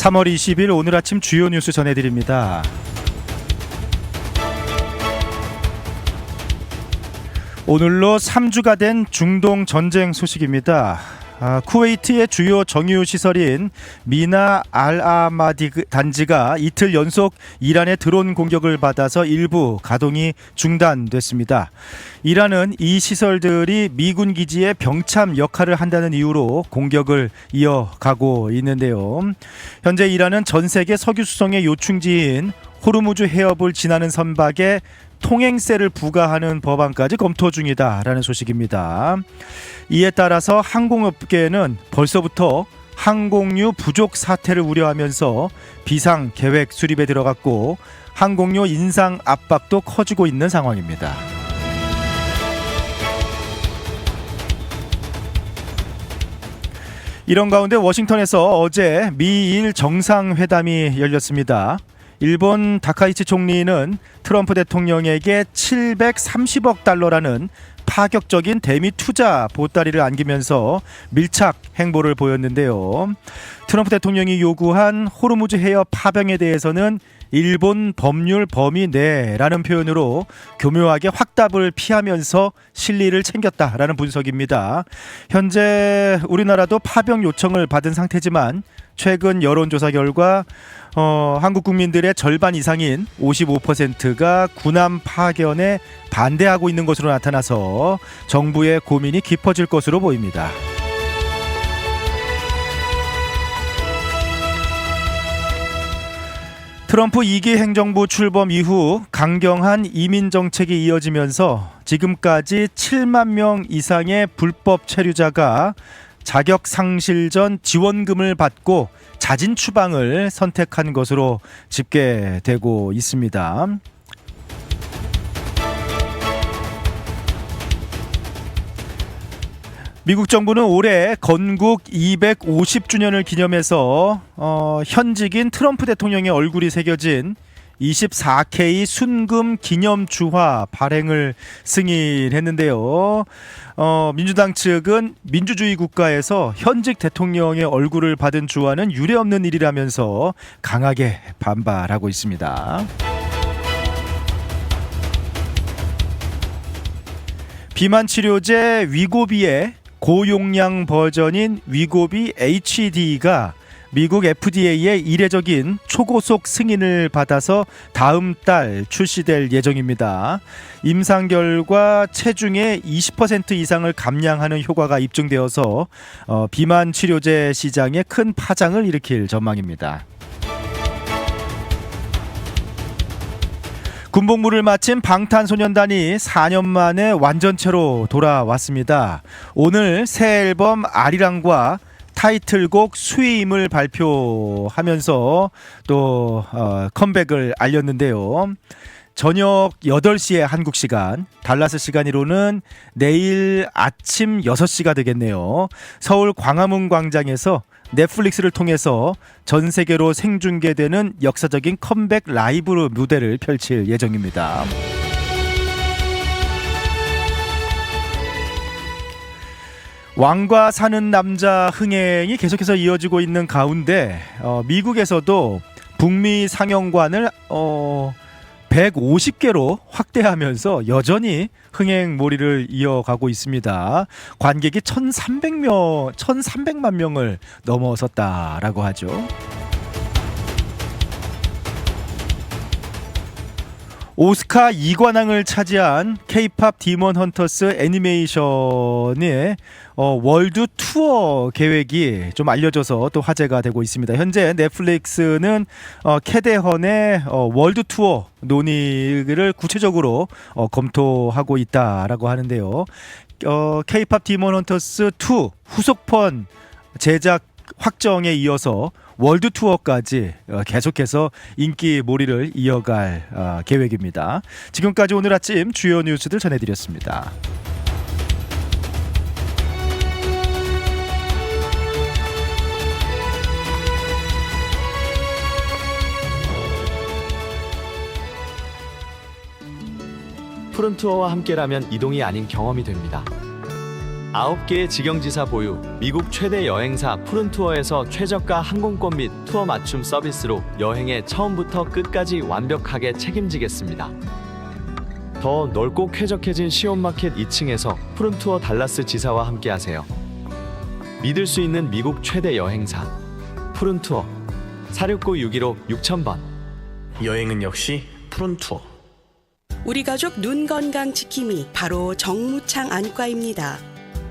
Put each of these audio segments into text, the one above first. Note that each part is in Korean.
3월 20일 오늘 아침 주요 뉴스 전해드립니다. 오늘로 3주가 된 중동 전쟁 소식입니다. 쿠웨이트의 주요 정유 시설인 미나 알아마디 단지가 이틀 연속 이란의 드론 공격을 받아서 일부 가동이 중단됐습니다. 이란은 이 시설들이 미군 기지의 병참 역할을 한다는 이유로 공격을 이어가고 있는데요. 현재 이란은 전 세계 석유 수송의 요충지인 호르무즈 해협을 지나는 선박에 통행세를 부과하는 법안까지 검토 중이다라는 소식입니다. 이에 따라서 항공업계는 벌써부터 항공유 부족 사태를 우려하면서 비상 계획 수립에 들어갔고 항공료 인상 압박도 커지고 있는 상황입니다. 이런 가운데 워싱턴에서 어제 미일 정상회담이 열렸습니다. 일본 다카이치 총리는 트럼프 대통령에게 730억 달러라는 파격적인 대미 투자 보따리를 안기면서 밀착 행보를 보였는데요. 트럼프 대통령이 요구한 호르무즈 해협 파병에 대해서는 일본 법률 범위 내라는 표현으로 교묘하게 확답을 피하면서 실리를 챙겼다라는 분석입니다. 현재 우리나라도 파병 요청을 받은 상태지만 최근 여론조사 결과 한국 국민들의 절반 이상인 55%가 군함 파견에 반대하고 있는 것으로 나타나서 정부의 고민이 깊어질 것으로 보입니다. 트럼프 2기 행정부 출범 이후 강경한 이민 정책이 이어지면서 지금까지 7만 명 이상의 불법 체류자가 자격 상실 전 지원금을 받고 자진 추방을 선택한 것으로 집계되고 있습니다. 미국 정부는 올해 건국 250주년을 기념해서 현직인 트럼프 대통령의 얼굴이 새겨진 24K 순금 기념 주화 발행을 승인했는데요. 민주당 측은 민주주의 국가에서 현직 대통령의 얼굴을 받은 주화는 유례없는 일이라면서 강하게 반발하고 있습니다. 비만 치료제 위고비의 고용량 버전인 위고비 HD가 미국 FDA의 이례적인 초고속 승인을 받아서 다음 달 출시될 예정입니다. 임상 결과 체중의 20% 이상을 감량하는 효과가 입증되어서 비만 치료제 시장에 큰 파장을 일으킬 전망입니다. 군복무를 마친 방탄소년단이 4년 만에 완전체로 돌아왔습니다. 오늘 새 앨범 아리랑과 타이틀곡 스위임을 발표하면서 또 컴백을 알렸는데요. 저녁 8시에 한국 시간, 달라스 시간으로는 내일 아침 6시가 되겠네요. 서울 광화문 광장에서 넷플릭스를 통해서 전 세계로 생중계되는 역사적인 컴백 라이브 무대를 펼칠 예정입니다. 왕과 사는 남자 흥행이 계속해서 이어지고 있는 가운데 미국에서도 북미 상영관을 150개로 확대하면서 여전히 흥행몰이를 이어가고 있습니다. 관객이 1,300만 명을 넘어섰다라고 하죠. 오스카 2관왕을 차지한 K-팝 디몬 헌터스 애니메이션의 월드 투어 계획이 좀 알려져서 또 화제가 되고 있습니다. 현재 넷플릭스는 캐데헌의 월드 투어 논의를 구체적으로 검토하고 있다라고 하는데요. K-팝 디몬 헌터스 2 후속편 제작 확정에 이어서 월드 투어까지 계속해서 인기 몰이를 이어갈 계획입니다. 지금까지 오늘 아침 주요 뉴스들 전해드렸습니다. 푸른 투어와 함께라면 이동이 아닌 경험이 됩니다. 9개의 직영지사 보유, 미국 최대 여행사 푸른투어에서 최저가 항공권 및 투어 맞춤 서비스로 여행에 처음부터 끝까지 완벽하게 책임지겠습니다. 더 넓고 쾌적해진 시온마켓 2층에서 푸른투어 달라스 지사와 함께하세요. 믿을 수 있는 미국 최대 여행사 푸른투어 469-615-6000번. 여행은 역시 푸른투어. 우리 가족 눈 건강 지킴이 바로 정무창 안과입니다.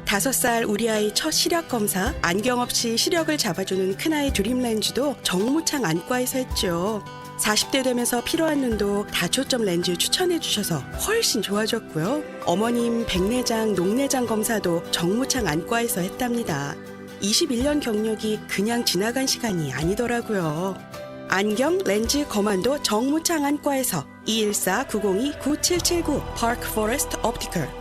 5살 우리 아이 첫 시력 검사, 안경 없이 시력을 잡아주는 큰아이 드림렌즈도 정무창 안과에서 했죠. 40대 되면서 피로한 눈도 다초점 렌즈 추천해 주셔서 훨씬 좋아졌고요. 어머님 백내장, 녹내장 검사도 정무창 안과에서 했답니다. 21년 경력이 그냥 지나간 시간이 아니더라고요. 안경, 렌즈, 거만도 정무창 안과에서 214-902-9779 파크 포레스트 옵티컬.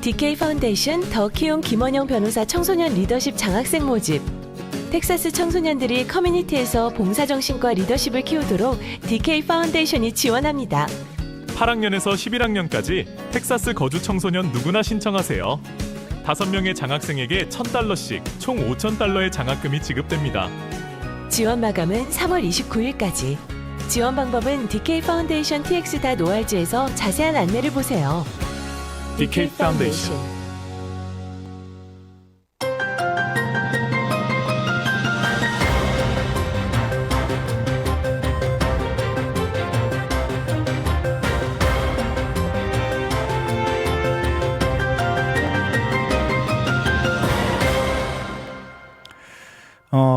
DK 파운데이션 더 키움 김원영 변호사 청소년 리더십 장학생 모집. 텍사스 청소년들이 커뮤니티에서 봉사정신과 리더십을 키우도록 DK 파운데이션이 지원합니다. 8학년에서 11학년까지 텍사스 거주 청소년 누구나 신청하세요. 5명의 장학생에게 $1,000씩 총 $5,000의 장학금이 지급됩니다. 지원 마감은 3월 29일까지. 지원 방법은 DK 파운데이션 tx.org에서 자세한 안내를 보세요. DK 파운데이션.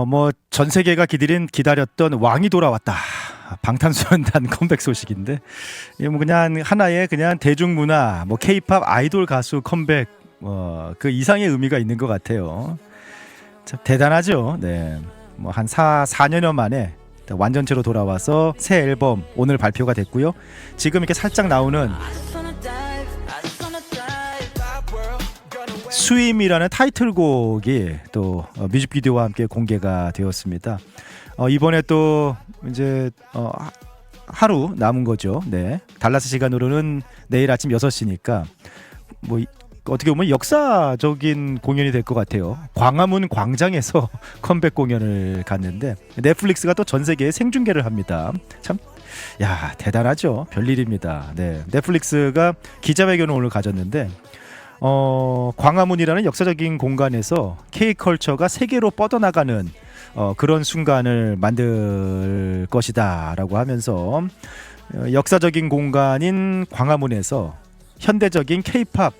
뭐 전 세계가 기다렸던 왕이 돌아왔다. 방탄소년단 컴백 소식인데, 이게 뭐 그냥 하나의 그냥 대중문화, 뭐 K-팝 아이돌 가수 컴백, 그 이상의 의미가 있는 것 같아요. 참 대단하죠. 네, 뭐 한 4년여 만에 완전체로 돌아와서 새 앨범 오늘 발표가 됐고요. 지금 이렇게 살짝 나오는 스윕이라는 타이틀곡이 또 뮤직비디오와 함께 공개가 되었습니다. 이번에 또 이제 하루 남은 거죠. 네, 달라스 시간으로는 내일 아침 6시니까 뭐 어떻게 보면 역사적인 공연이 될 것 같아요. 광화문 광장에서 컴백 공연을 갔는데 넷플릭스가 또 전 세계에 생중계를 합니다. 참, 야, 대단하죠. 별일입니다. 네, 넷플릭스가 기자회견을 오늘 가졌는데 광화문이라는 역사적인 공간에서 K컬처가 세계로 뻗어나가는 그런 순간을 만들 것이다라고 하면서 역사적인 공간인 광화문에서 현대적인 K-팝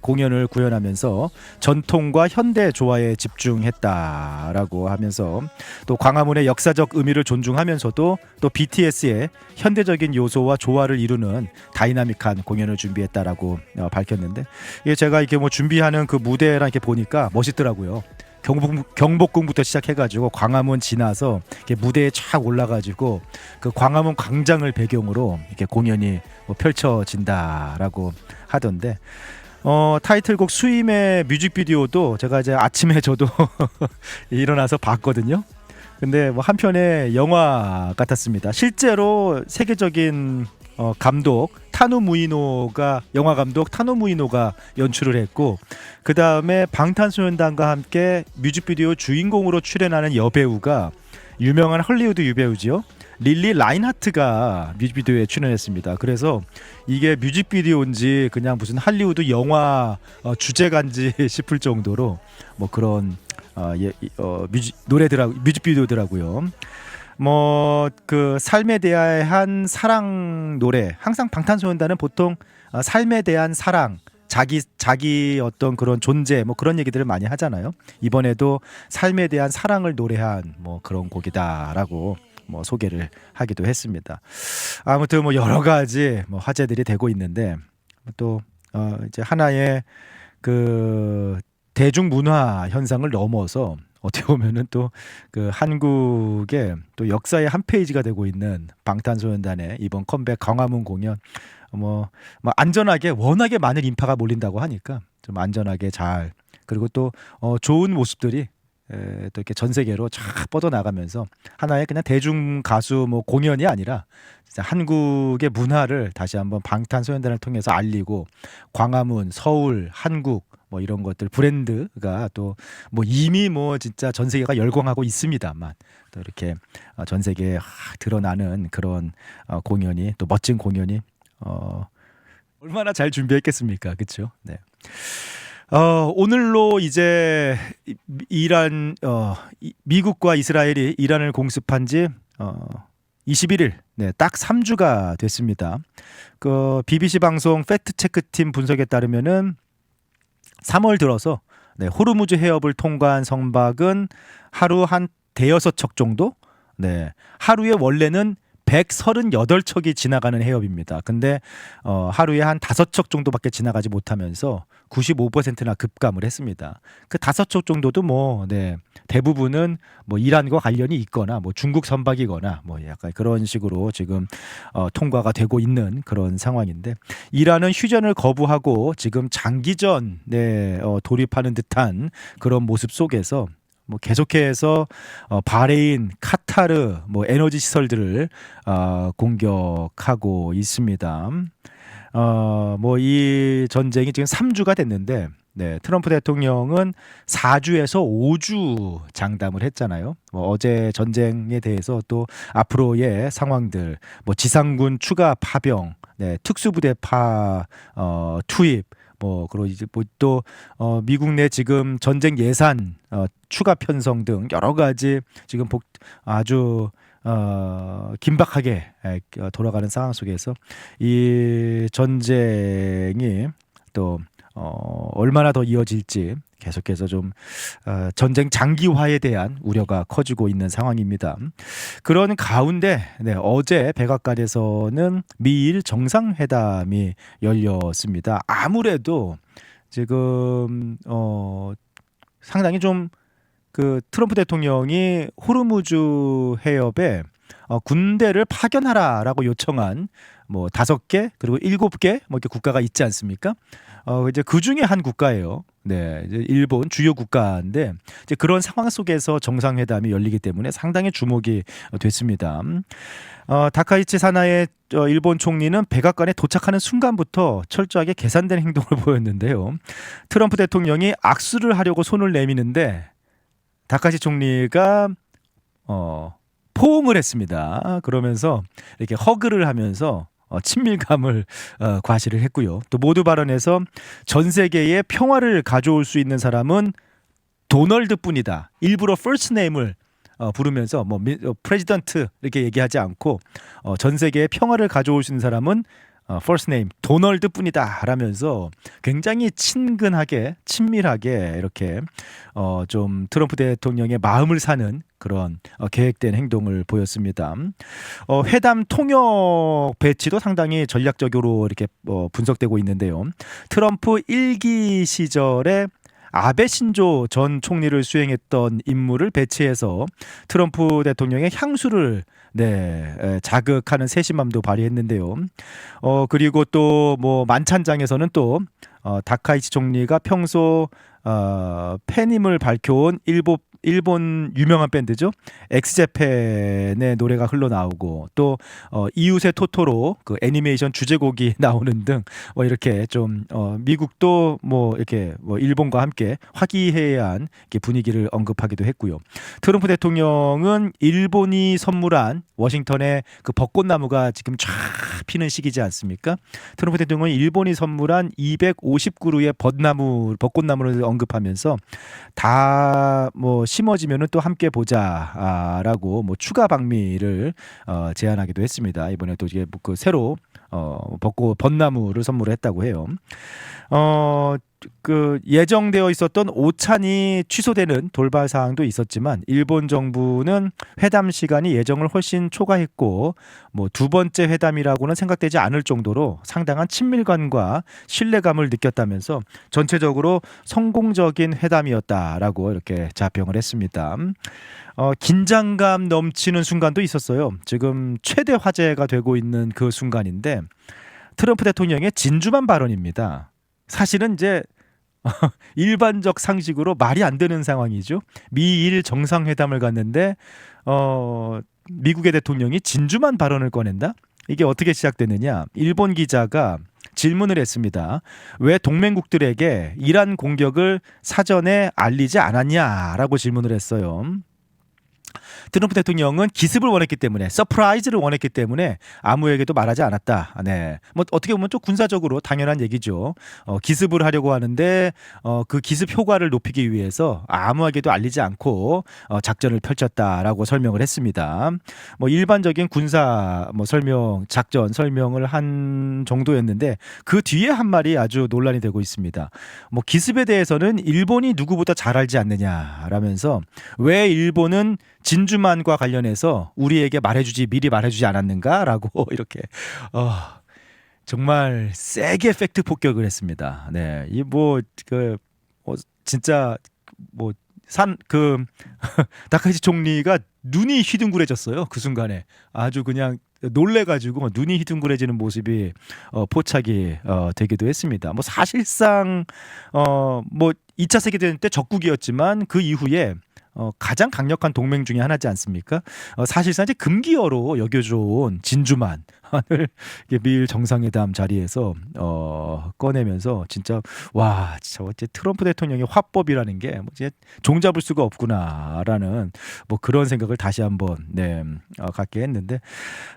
공연을 구현하면서 전통과 현대 조화에 집중했다라고 하면서 또 광화문의 역사적 의미를 존중하면서도 또 BTS의 현대적인 요소와 조화를 이루는 다이나믹한 공연을 준비했다라고 밝혔는데, 이게 제가 이렇게 뭐 준비하는 그 무대랑 이렇게 보니까 멋있더라고요. 경복궁부터 시작해가지고 광화문 지나서 이렇게 무대에 쫙 올라가지고 그 광화문 광장을 배경으로 이렇게 공연이 뭐 펼쳐진다라고 하던데, 타이틀곡 스윕의 뮤직비디오도 제가 이제 아침에 저도 일어나서 봤거든요. 근데 뭐 한편의 영화 같았습니다. 실제로 세계적인 감독 영화 감독 타노 무이노가 연출을 했고, 그 다음에 방탄소년단과 함께 뮤직비디오 주인공으로 출연하는 여배우가 유명한 헐리우드 유배우지요. 릴리 라인하트가 뮤직비디오에 출연했습니다. 그래서 이게 뮤직비디오인지 그냥 무슨 할리우드 영화 주제가인지 싶을 정도로 뭐 그런 뮤직비디오더라고요. 뭐 그 삶에 대한 사랑 노래, 항상 방탄소년단은 보통 삶에 대한 사랑, 자기 어떤 그런 존재, 뭐 그런 얘기들을 많이 하잖아요. 이번에도 삶에 대한 사랑을 노래한 뭐 그런 곡이다라고 뭐 소개를 하기도 했습니다. 아무튼 뭐 여러 가지 뭐 화제들이 되고 있는데, 또 이제 하나의 그 대중문화 현상을 넘어서 어떻게 보면은 또 그 한국의 또 역사의 한 페이지가 되고 있는 방탄소년단의 이번 컴백 광화문 공연, 뭐 안전하게, 워낙에 많은 인파가 몰린다고 하니까 좀 안전하게 잘, 그리고 또 좋은 모습들이 또 이렇게 전 세계로 쫙 뻗어 나가면서 하나의 그냥 대중 가수 뭐 공연이 아니라 진짜 한국의 문화를 다시 한번 방탄소년단을 통해서 알리고 광화문, 서울, 한국 뭐 이런 것들 브랜드가 또 뭐 이미 뭐 진짜 전 세계가 열광하고 있습니다만 또 이렇게 전 세계에 드러나는 그런 공연이 또 멋진 공연이 얼마나 잘 준비했겠습니까, 그렇죠? 네. 오늘로 이제 미국과 이스라엘이 이란을 공습한 지 21일, 네, 딱 3주가 됐습니다. 그 BBC 방송 팩트체크팀 분석에 따르면은 3월 들어서 네, 호르무즈 해협을 통과한 선박은 하루 한 대여섯 척 정도? 네, 하루에 원래는 138척이 지나가는 해협입니다. 근데 하루에 한 5척 정도밖에 지나가지 못하면서 95%나 급감을 했습니다. 그 5척 정도도 뭐 네, 대부분은 뭐 이란과 관련이 있거나 뭐 중국 선박이거나 뭐 약간 그런 식으로 지금 통과가 되고 있는 그런 상황인데 이란은 휴전을 거부하고 지금 장기전에 돌입하는 듯한 그런 모습 속에서 뭐 계속해서 바레인, 카타르 뭐 에너지 시설들을 공격하고 있습니다. 뭐 이 전쟁이 지금 3주가 됐는데 네, 트럼프 대통령은 4주에서 5주 장담을 했잖아요. 뭐 어제 전쟁에 대해서 또 앞으로의 상황들, 뭐 지상군 추가 파병, 네, 특수부대파 투입. 뭐 그리고 이제 뭐 또 미국 내 지금 전쟁 예산 추가 편성 등 여러 가지 지금 아주 긴박하게 돌아가는 상황 속에서 이 전쟁이 또 얼마나 더 이어질지 계속해서 좀 전쟁 장기화에 대한 우려가 커지고 있는 상황입니다. 그런 가운데 네, 어제 백악관에서는 미일 정상회담이 열렸습니다. 아무래도 지금 상당히 좀 그 트럼프 대통령이 호르무즈 해협에 군대를 파견하라라고 요청한 뭐 5개 그리고 7개 뭐 이렇게 국가가 있지 않습니까? 이제 그 중에 한 국가예요. 네, 이제 일본 주요 국가인데 이제 그런 상황 속에서 정상회담이 열리기 때문에 상당히 주목이 됐습니다. 다카이치 사나의 일본 총리는 백악관에 도착하는 순간부터 철저하게 계산된 행동을 보였는데요. 트럼프 대통령이 악수를 하려고 손을 내미는데 다카이치 총리가 포옹을 했습니다. 그러면서 이렇게 허그를 하면서 친밀감을 과시를 했고요. 또 모두 발언에서 전 세계에 평화를 가져올 수 있는 사람은 도널드뿐이다. 일부러 first name을 부르면서 뭐 프레지던트 이렇게 얘기하지 않고 전 세계에 평화를 가져올 수 있는 사람은 first name 도널드뿐이다 라면서 굉장히 친근하게 친밀하게 이렇게 좀 트럼프 대통령의 마음을 사는 그런 계획된 행동을 보였습니다. 회담 통역 배치도 상당히 전략적으로 이렇게 분석되고 있는데요. 트럼프 1기 시절에 아베 신조 전 총리를 수행했던 인물을 배치해서 트럼프 대통령의 향수를 자극하는 세심함도 발휘했는데요. 그리고 또 뭐 만찬장에서는 또 다카이치 총리가 평소 팬임을 밝혀온 일본 유명한 밴드죠. 엑스제팬의 노래가 흘러나오고 또 이웃의 토토로 그 애니메이션 주제곡이 나오는 등 뭐 이렇게 좀 미국도 뭐 이렇게 뭐 일본과 함께 화기애애한 분위기를 언급하기도 했고요. 트럼프 대통령은 일본이 선물한 워싱턴의 그 벚꽃나무가 지금 쫙 피는 시기지 않습니까? 트럼프 대통령은 일본이 선물한 250그루의 벚꽃나무를 언급하면서 다 뭐 심어지면은 또 함께 보자라고 뭐 추가 방미를 제안하기도 했습니다. 이번에 또 이게 그 새로 벚나무를 선물했다고 해요. 그 예정되어 있었던 오찬이 취소되는 돌발 사항도 있었지만 일본 정부는 회담 시간이 예정을 훨씬 초과했고 뭐 두 번째 회담이라고는 생각되지 않을 정도로 상당한 친밀감과 신뢰감을 느꼈다면서 전체적으로 성공적인 회담이었다라고 이렇게 자평을 했습니다. 긴장감 넘치는 순간도 있었어요. 지금 최대 화제가 되고 있는 그 순간인데 트럼프 대통령의 진주만 발언입니다. 사실은 이제 일반적 상식으로 말이 안 되는 상황이죠. 미일 정상회담을 갔는데 미국의 대통령이 진주만 발언을 꺼낸다? 이게 어떻게 시작됐느냐? 일본 기자가 질문을 했습니다. 왜 동맹국들에게 이란 공격을 사전에 알리지 않았냐라고 질문을 했어요. 트럼프 대통령은 기습을 원했기 때문에, 서프라이즈를 원했기 때문에 아무에게도 말하지 않았다. 네, 뭐 어떻게 보면 좀 군사적으로 당연한 얘기죠. 기습을 하려고 하는데 그 기습 효과를 높이기 위해서 아무에게도 알리지 않고 작전을 펼쳤다라고 설명을 했습니다. 뭐 일반적인 군사 작전 설명을 한 정도였는데 그 뒤에 한 말이 아주 논란이 되고 있습니다. 뭐 기습에 대해서는 일본이 누구보다 잘 알지 않느냐라면서 왜 일본은 진주만과 관련해서 우리에게 미리 말해주지 않았는가라고 이렇게 정말 세게 팩트 폭격을 했습니다. 네, 진짜 다카이치 총리가 눈이 휘둥그레졌어요. 그 순간에 아주 그냥 놀래가지고 눈이 휘둥그레지는 모습이 포착이 되기도 했습니다. 뭐 사실상 2차 세계대전 때 적국이었지만 그 이후에 가장 강력한 동맹 중에 하나지 않습니까? 사실상 이제 금기어로 여겨져온 진주만을 미일 정상회담 자리에서 꺼내면서 진짜 어째 트럼프 대통령의 화법이라는 게 이제 종잡을 수가 없구나라는 그런 생각을 다시 한번 갖게 했는데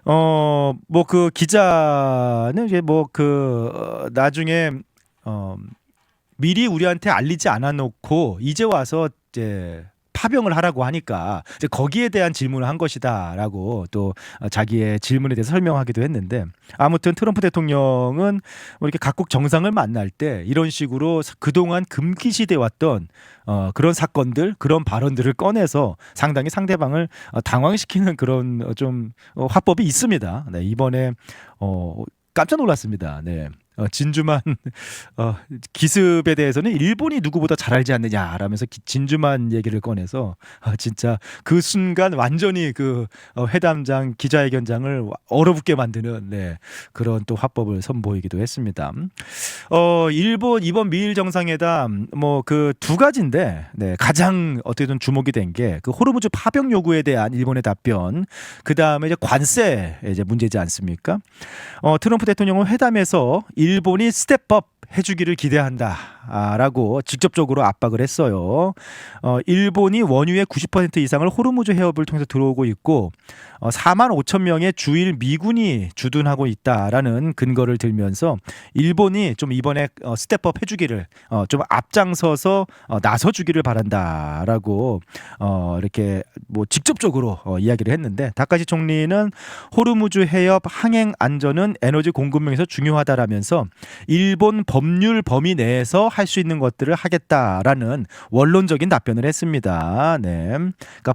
그 기자는 이제 나중에 미리 우리한테 알리지 않아 놓고 이제 와서 이제 파병을 하라고 하니까 이제 거기에 대한 질문을 한 것이다라고 또 자기의 질문에 대해서 설명하기도 했는데, 아무튼 트럼프 대통령은 이렇게 각국 정상을 만날 때 이런 식으로 그동안 금기시돼 왔던 그런 사건들, 그런 발언들을 꺼내서 상당히 상대방을 당황시키는 그런 좀 화법이 있습니다. 네, 이번에 깜짝 놀랐습니다. 네. 진주만 기습에 대해서는 일본이 누구보다 잘 알지 않느냐라면서 진주만 얘기를 꺼내서 진짜 그 순간 완전히 그 회담장 기자회견장을 얼어붙게 만드는 그런 또 화법을 선보이기도 했습니다. 일본 이번 미일 정상회담 그 두 가지인데 가장 어떻게든 주목이 된 게 그 호르무즈 파병 요구에 대한 일본의 답변, 그 다음에 이제 관세 이제 문제지 않습니까? 트럼프 대통령은 회담에서 일본이 스텝업 해주기를 기대한다라고 직접적으로 압박을 했어요. 일본이 원유의 90% 이상을 호르무즈 해협을 통해서 들어오고 있고 4만 5천 명의 주일 미군이 주둔하고 있다라는 근거를 들면서 일본이 좀 이번에 스텝업 해주기를 좀 앞장서서 나서주기를 바란다라고 이렇게 직접적으로 이야기를 했는데, 다카시 총리는 호르무즈 해협 항행 안전은 에너지 공급망에서 중요하다라면서 일본 법률 범위 내에서 할 수 있는 것들을 하겠다라는 원론적인 답변을 했습니다. 네, 그러니까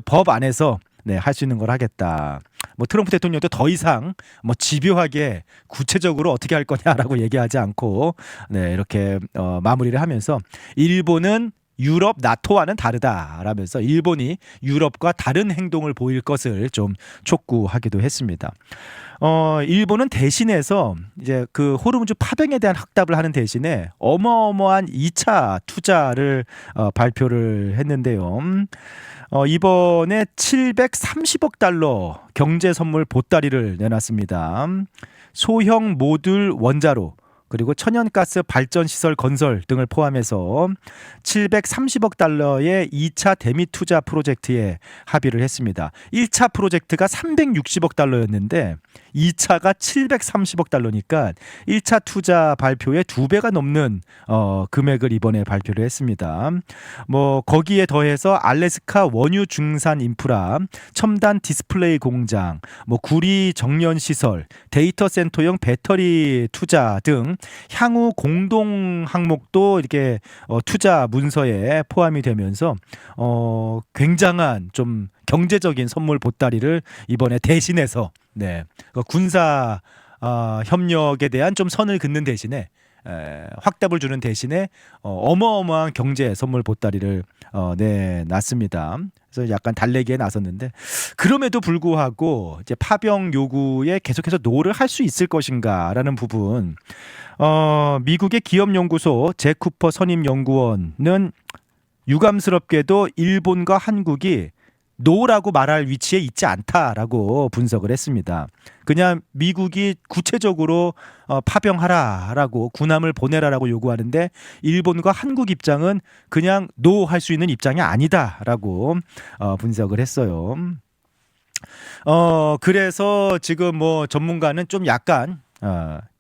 법 안에서 할 수 있는 걸 하겠다. 트럼프 대통령도 더 이상 집요하게 구체적으로 어떻게 할 거냐라고 얘기하지 않고 이렇게 마무리를 하면서 일본은 유럽 나토와는 다르다라면서 일본이 유럽과 다른 행동을 보일 것을 좀 촉구하기도 했습니다. 일본은 대신해서 이제 그 호르무즈 파병에 대한 확답을 하는 대신에 어마어마한 2차 투자를 발표를 했는데요. 이번에 730억 달러 경제 선물 보따리를 내놨습니다. 소형 모듈 원자로, 그리고 천연가스 발전 시설 건설 등을 포함해서 730억 달러의 2차 대미 투자 프로젝트에 합의를 했습니다. 1차 프로젝트가 360억 달러였는데 2차가 730억 달러니까 1차 투자 발표의 2배가 넘는 금액을 이번에 발표를 했습니다. 거기에 더해서 알래스카 원유 중산 인프라, 첨단 디스플레이 공장, 구리 정련 시설, 데이터 센터용 배터리 투자 등 향후 공동 항목도 이렇게 투자 문서에 포함이 되면서 굉장한 좀 경제적인 선물 보따리를 이번에 대신해서 군사 협력에 대한 좀 선을 긋는 대신에 확답을 주는 대신에 어마어마한 경제 선물 보따리를 내놨습니다. 그래서 약간 달래기에 나섰는데 그럼에도 불구하고 이제 파병 요구에 계속해서 노를 할 수 있을 것인가라는 부분. 미국의 기업연구소 제 쿠퍼 선임연구원은 유감스럽게도 일본과 한국이 노라고 말할 위치에 있지 않다라고 분석을 했습니다. 그냥 미국이 구체적으로 파병하라라고 군함을 보내라라고 요구하는데 일본과 한국 입장은 그냥 노 할 수 있는 입장이 아니다라고 분석을 했어요. 그래서 지금 뭐 전문가는 좀 약간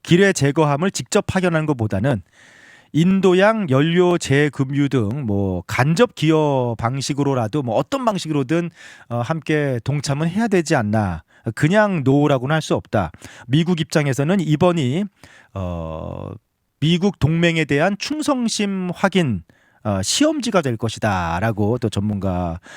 기뢰 제거함을 직접 파견하는 것보다는 인도양 연료 재급유 등 뭐 간접 기여 방식으로라도 뭐 어떤 방식으로든 함께 동참은 해야 되지 않나. 그냥 노라고는 할 수 없다. 미국 입장에서는 이번이 미국 동맹에 대한 충성심 확인 시험지가 될 것이다라고 또 전문가들은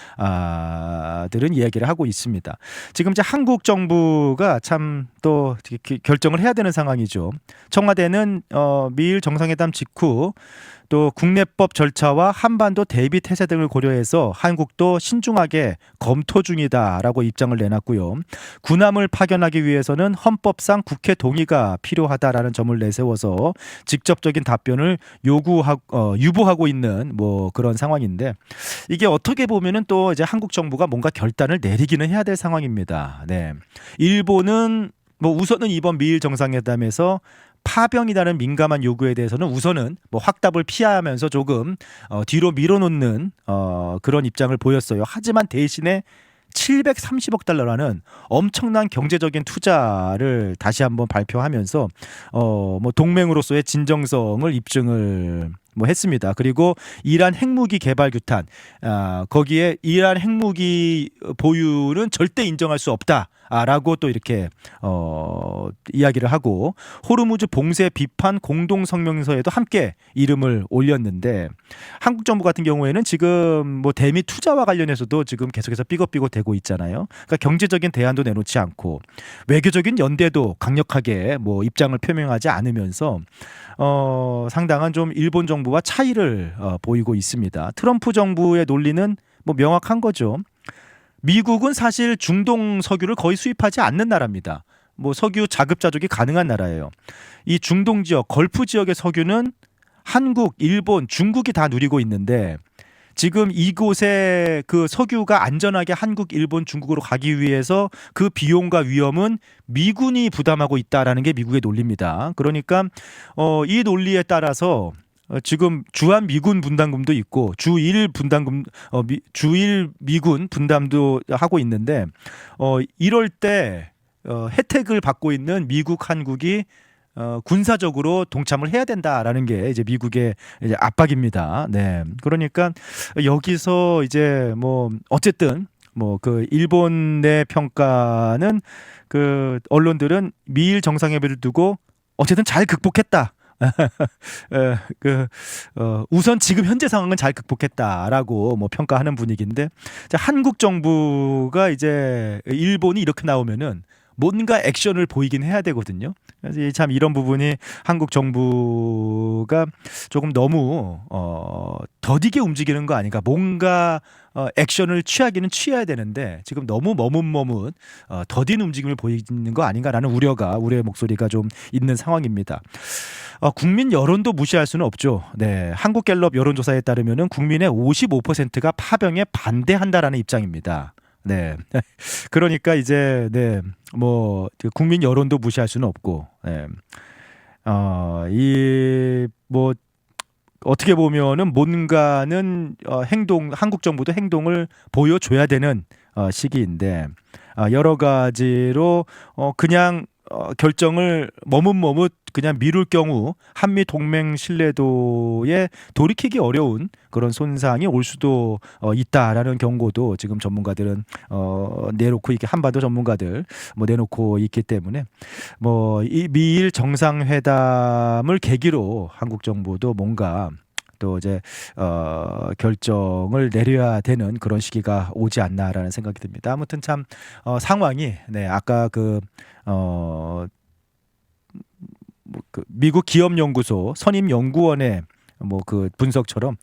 이야기를 하고 있습니다. 지금 이제 한국 정부가 참 또 결정을 해야 되는 상황이죠. 청와대는 미일 정상회담 직후 또 국내법 절차와 한반도 대비 태세 등을 고려해서 한국도 신중하게 검토 중이다라고 입장을 내놨고요. 군함을 파견하기 위해서는 헌법상 국회 동의가 필요하다라는 점을 내세워서 직접적인 답변을 유보하고 있는 뭐 그런 상황인데 이게 어떻게 보면은 또 이제 한국 정부가 뭔가 결단을 내리기는 해야 될 상황입니다. 네. 일본은 뭐 우선은 이번 미일 정상회담에서 파병이라는 민감한 요구에 대해서는 우선은 뭐 확답을 피하면서 조금 뒤로 밀어놓는 그런 입장을 보였어요. 하지만 대신에 730억 달러라는 엄청난 경제적인 투자를 다시 한번 발표하면서 뭐 동맹으로서의 진정성을 입증을 뭐 했습니다. 그리고 이란 핵무기 개발 규탄 거기에 이란 핵무기 보유는 절대 인정할 수 없다라고 또 이렇게 이야기를 하고 호르무즈 봉쇄 비판 공동 성명서에도 함께 이름을 올렸는데 한국 정부 같은 경우에는 지금 뭐 대미 투자와 관련해서도 지금 계속해서 삐걱삐걱 되고 있잖아요. 그러니까 경제적인 대안도 내놓지 않고 외교적인 연대도 강력하게 뭐 입장을 표명하지 않으면서 상당한 좀 일본 정부와 차이를 보이고 있습니다. 트럼프 정부의 논리는 뭐 명확한 거죠. 미국은 사실 중동 석유를 거의 수입하지 않는 나라입니다. 뭐 석유 자급자족이 가능한 나라예요. 이 중동 지역, 걸프 지역의 석유는 한국, 일본, 중국이 다 누리고 있는데 지금 이곳에 그 석유가 안전하게 한국, 일본, 중국으로 가기 위해서 그 비용과 위험은 미군이 부담하고 있다라는 게 미국의 논리입니다. 그러니까 이 논리에 따라서 지금 주한 미군 분담금도 있고 주일 미군 분담도 하고 있는데 이럴 때 혜택을 받고 있는 미국, 한국이 군사적으로 동참을 해야 된다라는 게 이제 미국의 이제 압박입니다. 네. 그러니까 여기서 이제 뭐 어쨌든 뭐 그 일본의 평가는 그 언론들은 미일 정상회담을 두고 어쨌든 잘 극복했다. 우선 지금 현재 상황은 잘 극복했다라고 뭐 평가하는 분위기인데 한국 정부가 이제 일본이 이렇게 나오면은 뭔가 액션을 보이긴 해야 되거든요. 그래서 참 이런 부분이 한국 정부가 조금 너무 더디게 움직이는 거 아닌가. 뭔가 액션을 취하기는 취해야 되는데 지금 너무 머뭇머뭇 더딘 움직임을 보이는 거 아닌가라는 우려의 목소리가 좀 있는 상황입니다. 국민 여론도 무시할 수는 없죠. 네, 한국갤럽 여론조사에 따르면은 국민의 55%가 파병에 반대한다라는 입장입니다. 네, 그러니까 이제 뭐 국민 여론도 무시할 수는 없고, 이 뭐 어떻게 보면은 뭔가는 한국 정부도 행동을 보여줘야 되는 시기인데 여러 가지로 그냥 결정을 머뭇머뭇 그냥 미룰 경우 한미 동맹 신뢰도에 돌이키기 어려운 그런 손상이 올 수도 있다라는 경고도 지금 전문가들은 내놓고 이게 한반도 전문가들 뭐 내놓고 있기 때문에 뭐 이 미일 정상회담을 계기로 한국 정부도 뭔가 또 이제 결정을 내려야 되는 그런 시기가 오지 않나라는 생각이 듭니다. 아무튼 참 상황이 아까 그 미국 기업연구소 선임연구원의 뭐 그 분석처럼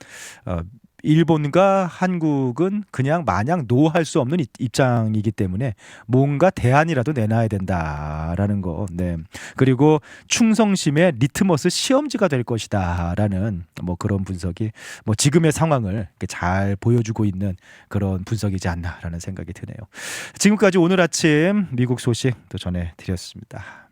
일본과 한국은 그냥 마냥 노할 수 없는 입장이기 때문에 뭔가 대안이라도 내놔야 된다라는 거. 네. 그리고 충성심의 리트머스 시험지가 될 것이다라는 뭐 그런 분석이 뭐 지금의 상황을 이렇게 잘 보여주고 있는 그런 분석이지 않나라는 생각이 드네요. 지금까지 오늘 아침 미국 소식 또 전해드렸습니다.